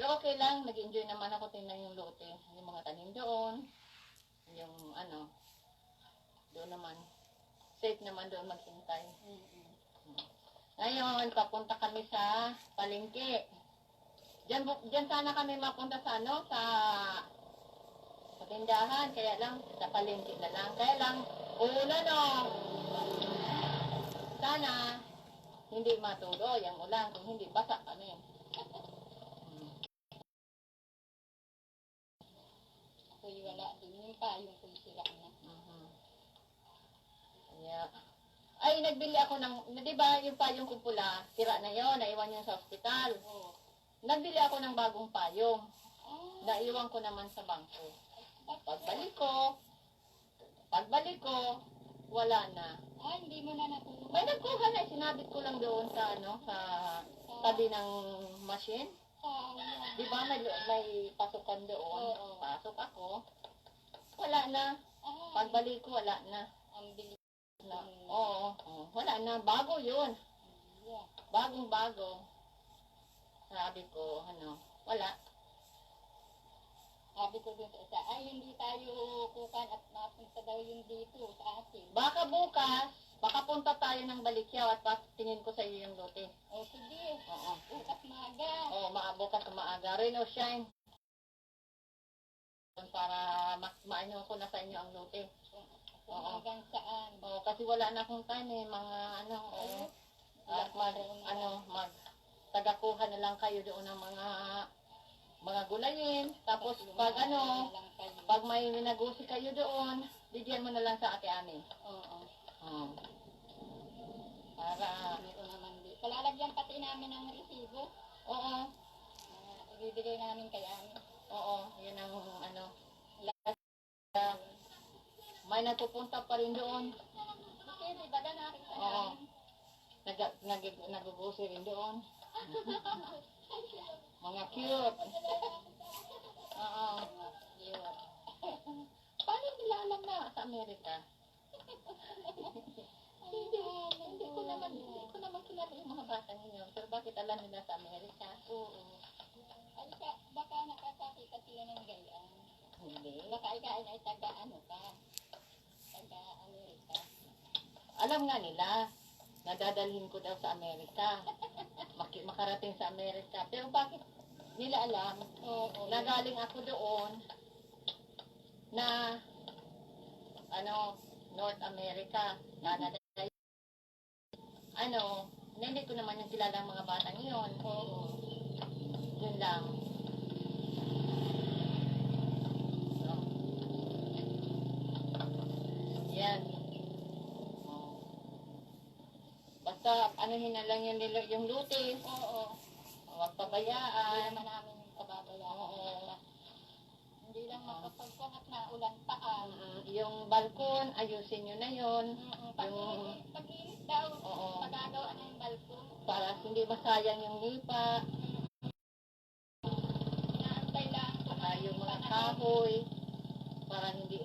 Pero okay lang, nag-enjoy naman ako tingnan yung lote. Yung mga tanim doon, yung ano, doon naman. Safe naman doon maghintay. Ngayon, papunta kami sa palengke. Diyan sana kami mapunta sa ano, sa tindahan. Kaya lang, sa palengke na lang. Kaya lang, ulan o. Sana, hindi matuloy ang ulan. Kung hindi, basa kami. Kuy wala din yung payong kung sila na. Yeah. Ay, nagbili ako ng, di ba, yung payong ko pula, tira na yon, naiwan yun sa ospital. Oo. Nagbili ako ng bagong payong. Naiwan ko naman sa bangko. Pagbalik ko, wala na. Hindi mo na natulog. May nagkuha na, sinabit ko lang doon sa, ano, sa tabi ng machine. Di ba, may pasukan doon. Oo. Pasok ako. Wala na. Pagbalik ko, wala na. Ang bilis Na, oo, wala na. Bago yun. Yeah. Bagong-bago. Sabi ko, ano, wala. Sabi ko dun sa isa, hindi tayo kukan at mapunta daw yung dito sa atin. Baka bukas, baka punta tayo ng Balikyaw at tingin ko sa iyo yung lote. O sige, Oo. bukas maaga. Oo, bukas maaga. Rain or shine. Para maano ko na sa inyo ang lote. Kung hanggang saan. Oo, kasi wala na akong time eh, mga ano, at tagakuha na lang kayo doon ng mga gulayin. Tapos pag ano, pag may minagusi kayo doon, bigyan mo na lang sa ate Ami. Oo. Para, Meron naman di. Palalagyan pati namin ng resibo. oo, Ibibigay namin kay Ami. oo, yun ang ano. May nagpupunta pa rin doon. Kasi di ba nakita Oo. namin. Nagugusi rin doon. Mga cute. Oo. Yun. Paano nila alam na sa Amerika? Hindi ko naman kilala yung mga bata ninyo. Pero bakit alam nila sa Amerika? Oo. Ay, baka nakakakita sila ng gayaan. Hindi. Baka ikain ay taga-ano ka. Taga-Amerika. Alam nga nila, nadadalhin ko daw sa Amerika. Makarating sa Amerika. Pero bakit nila alam na galing ako doon na ano, North America, Canada. Ano, hindi ko naman yung kilala ang mga batang yun. Yun lang. So, yan. Basta, anuhin na lang yung lutis. Huwag pabayaan. Hindi naman namin yung pababayaan. Oo. Hindi lang makapagpangat na ulan paan. Yung balkon, ayusin nyo na yun. Pag-inis daw, Oo. pagagawa na yung balkon. Para hindi masayang yung lipa. Inaantay lang. Saka yung mga kahoy. Para hindi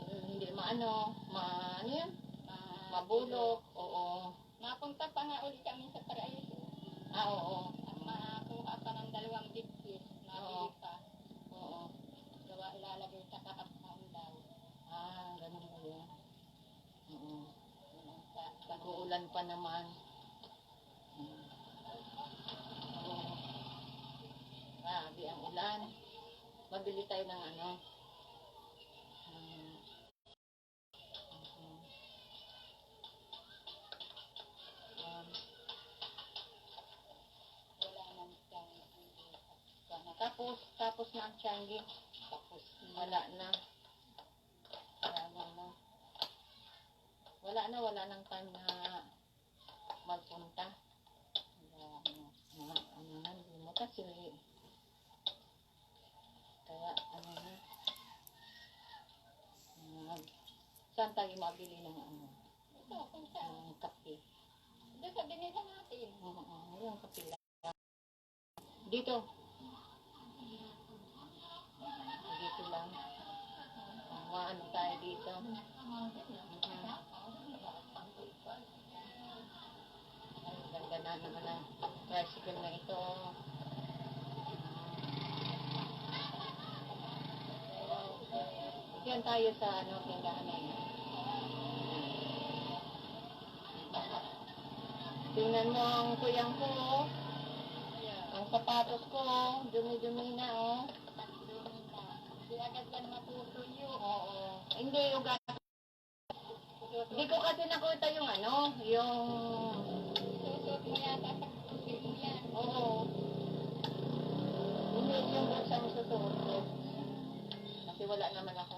mabulok. Oo. Mapunta pa nga ulit kami sa Paraiso. Oo. At makakuha pa ng 2 bigkis. Nabili pa. Oo. Gawa ilalagay sa kakapang daw. Ganun ba yun? Oo. Sa Nag-uulan pa naman. Oo. Grabe ang ulan. Mabili tayo ng ano. wala nang siyang Tapos na ang Changi. Wala na. Wala nang time na magpunta. Hindi mo kasi. Kaya, saan tayo mabili ng ito, kung saan. ng kape? Doon sa binila natin. Yung kape lang. Dito. Dito lang. Maano tayo dito. Ay, ganda na naman ang tricycle na ito. Yan tayo sa ano, tindahan na yun. Tingnan mo ang kuyang ko, oh. Ang sapatos ko, oh. Dumi-dumi na, oh. Dumi na. Hindi agad yan matutuyo. Oo. Hindi, ugat. Hindi ko kasi nakita yung ano, yung... Susot mo yata pag tubig mo yan. Oo. Hindi yung bulsa mo susuot ko. Kasi wala naman ako